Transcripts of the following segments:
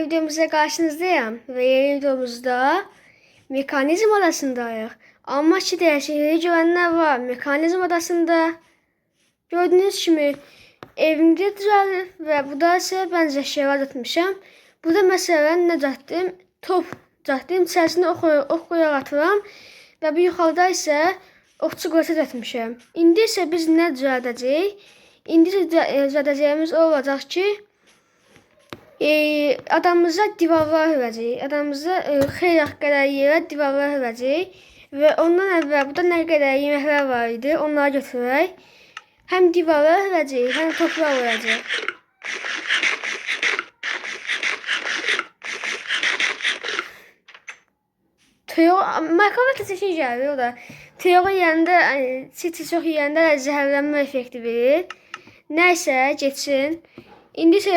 yeni videomuzda karşınızdayım ve yeni videomuzda mekanizm odasındayız. Amma ki dəyişikliyi görənlər var. Mekanizm odasında gördüğünüz kimi evimdə düzəlib və burada isə bəzi əşyalar atmışam. Burada məsələn nə düzəltdim? Top düzəltdim. İçərisində ox qoyaraq atıram və bu yuxarıda isə oxçu qolası atmışam. İndi isə biz nə düzəldəcəyik? İndi düzəldəcəyimiz o olacaq ki, adamımıza divarlar hörəcəyik. Adamımıza xeyli qədər yerə divarlar hörəcəyik. Və ondan əvvəl burada nə qədər yeməklər var idi, onları götürək. Həm divarlar hörəcəyik, həm toplar vuracaq. Markavat seçin gəlir o da. Teora yeyəndə, siti çox yeyəndə zəhərlənmə effekti verir. Nəysə, geçsin. İndi isə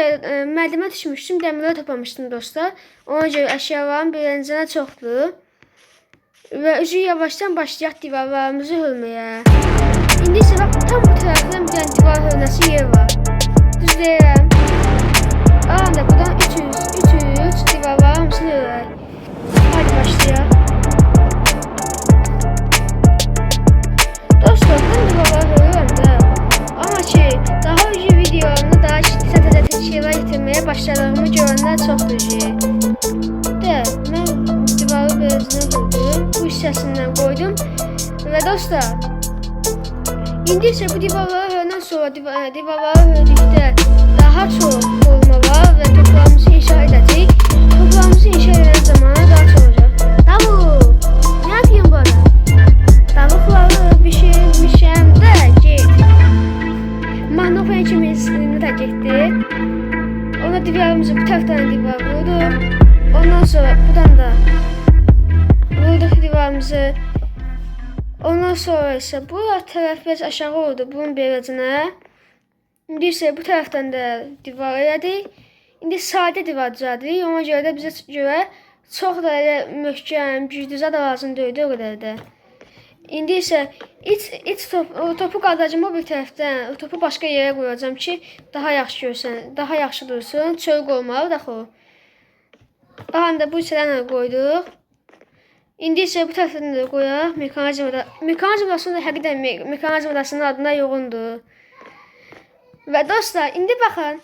mədəmə düşmüşdüm, dəmirlər toplamışdım dostlar. Ona görə əşyaların birincinə çoxdur. Və üzü yavaşdan başlayaq divarlarımızı hörməyə. İndi isə bax, tam bu tərəfdən bir dənə divar hörməsi yer var. Düzləyirəm. Anda buradan 300 divarlar hamısını hörək. Hadi başlayaq. Dostlar, ben divarları hörürəm də. Amma ki, daha önce videomda daha ciddi şeyler getirmeye başladığımı görenler çoxdur ki. Mən divarı birazını hürdüm, bu hissəsindən qoydum. Və dostlar, indi isə bu divarları hördən sonra divarları hördükdə daha çox formalar və toplarımızı inşa edəcək. Toplarımızı inşa edən zamanı daha çox olacaq. Tavuk, ne yapıyorsun bu arada? Tavukları pişirmişəm də get. Mahnofaya kimi da getdi. Ona divarımızı bu tərəfdən divar vurduq. Ondan sonra buradan da vurduq divarımızı. Ondan sonra isə bu tərəf biraz aşağı oldu bunun beyləcinə. İndi isə bu tərəfdən də divar elədik. İndi sadə divar düzəldik. Ona görə də bizə görə çox da elə möhkəm, güclü zad lazım deyildi o qədər də. İndi isə topu qaldıracağım o bir tərəfdən, topu başqa yerə qoyacağım ki, daha yaxşı görsən, daha yaxşı dursun. Çöl qoymalı da o. Daha da bu içədən qoyduq. İndi isə bu tərəfdən də qoyaq. Mekanizm odasında həqiqətən mekanizm odasının adına yoğundur. Və dostlar, indi baxın.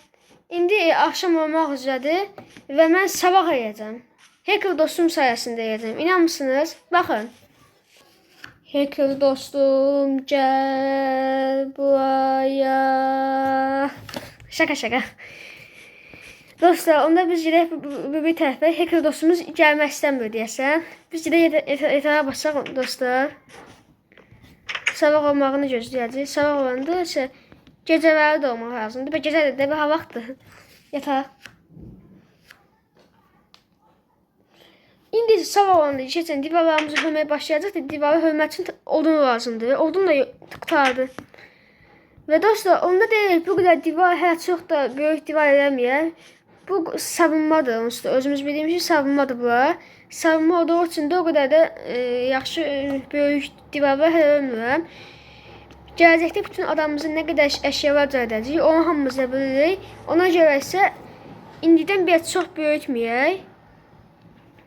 İndi axşam olmaq üzrədir və mən sabah yeyəcəm. Hacker dostum sayəsində yeyəcəm. İnanmısınız? Baxın. Hacker dostum gel buraya. Şaka. Dostlar, onda biz gedək bir tərəfə. Hacker dostumuz gəlmək istəmir deyəsən. Biz gedək yatağa basaq dostlar. Sabah olmağını gözləyəcəyik. Sabah olanda isə gecələri də olmaq lazımdır. Gecədə də bir havaqdır. Yataq. İndi sabah olanda keçən divarlarımızı hörməyə başlayacaq da divarı hörmək üçün odun lazımdır. Odun da qutardı. Və dostlar, onda deyək bu qədər divar hələ çox da böyük divar eləməyək. Bu savunmadır, onsuz da özümüz bildiyimiz ki savunmadır bunlar. Savunma olduğu üçün də o qədər də yaxşı böyük divarlar hələ örmürəm. Gələcəkdə bütün adamımızın nə qədər əşyalar düzəldəcəyik, onu hamımız da bilirik. Ona görə isə indidən biraz çox böyütməyək.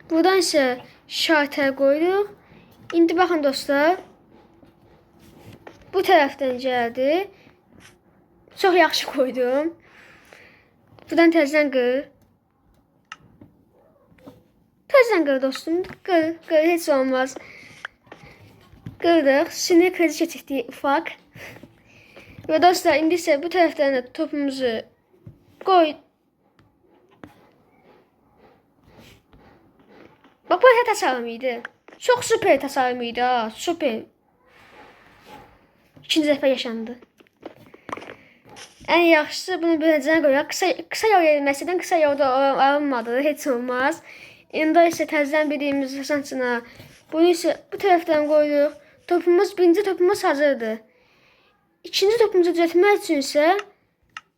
Buradan isə şartər qoyduq. İndi baxın dostlar. Bu tərəfdən gəldi. Çox yaxşı qoydum. Buradan təzədən qır. Təzədən qır dostum. Qır, heç olmaz. Qırdıq. Sinir krizi keçirdik ufaq. Və dostlar, indi isə bu tərəfdən də topumuzu qoy. Bak bu tasarım idi. Çok süper tasarım idi ha. Süper. İkinci dəfə yaşandı. En yaxşısı bunu böyləcənə qoyaq. Kısa yol edilməsindən kısa yolda alınmadı. Heç olmaz. İndi isə təzədən bildiyimiz saçına. Bunu isə bu tərəfdən qoyduq. Birinci topumuz hazırdır. İkinci topumuzu düzəltmək üçün isə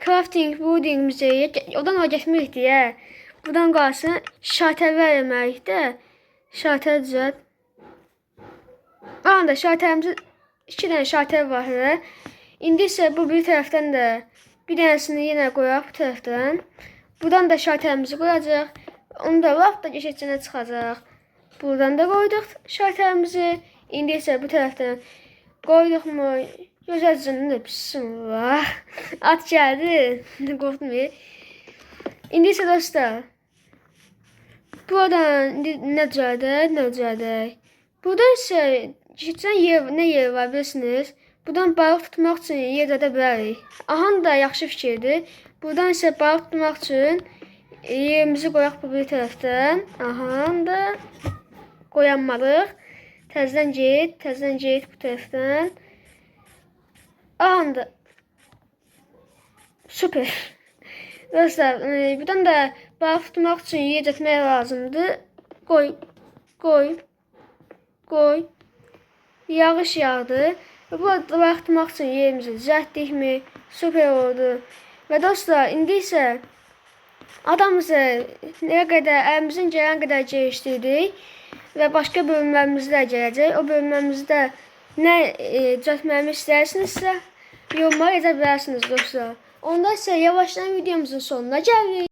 crafting, wooding müzeyi odan o getmirik deyə. Buradan qalsın şartərlər eləməliyik də. Şartər düzəlt. Anda şartərimizdə 2 dənə şartər var hələ. İndi isə bu bir tərəfdən də bir dənəsini yenə qoyaq bu tərəfdən. Buradan da şartərimizi qoyacaq. Onu da lap da keçəcənə çıxacaq. Buradan da qoyduq şalterimizi. İndi isə bu tərəfdən qoyduq mu? Gözəlcə bismillah. At gəldi. Qorxmayın. İndi isə dostlar. Buradan nə düzəldək? Buradan isə keçən nə yer var bilirsiniz? Buradan balıq tutmaq üçün yer edə bilərik. Ahan da yaxşı fikirdir. Buradan isə balıq tutmaq üçün yerimizi qoyaq bu bir tərəfdən. Ahan da qoyanmalıq. Təzədən get bu tərəfdən. Ahan da süper. Dostlar, buradan da balıq tutmaq üçün yer etmək lazımdır. Qoy. Yağış yağdı. Və burada balıq tutmaq üçün yerimizi düzəltdikmi? Süper oldu. Və dostlar, indi isə adamımızı nə qədər, əlimizin gələn qədər gelişdirdik. Və başqa bölümlərimiz də gələcək. O bölümlərimizdə nə düzəltməyimi istəyirsinizsə, yorumlara yazə bilərsiniz dostlar. Onda isə yavaşdan videomuzun sonuna gəlirik.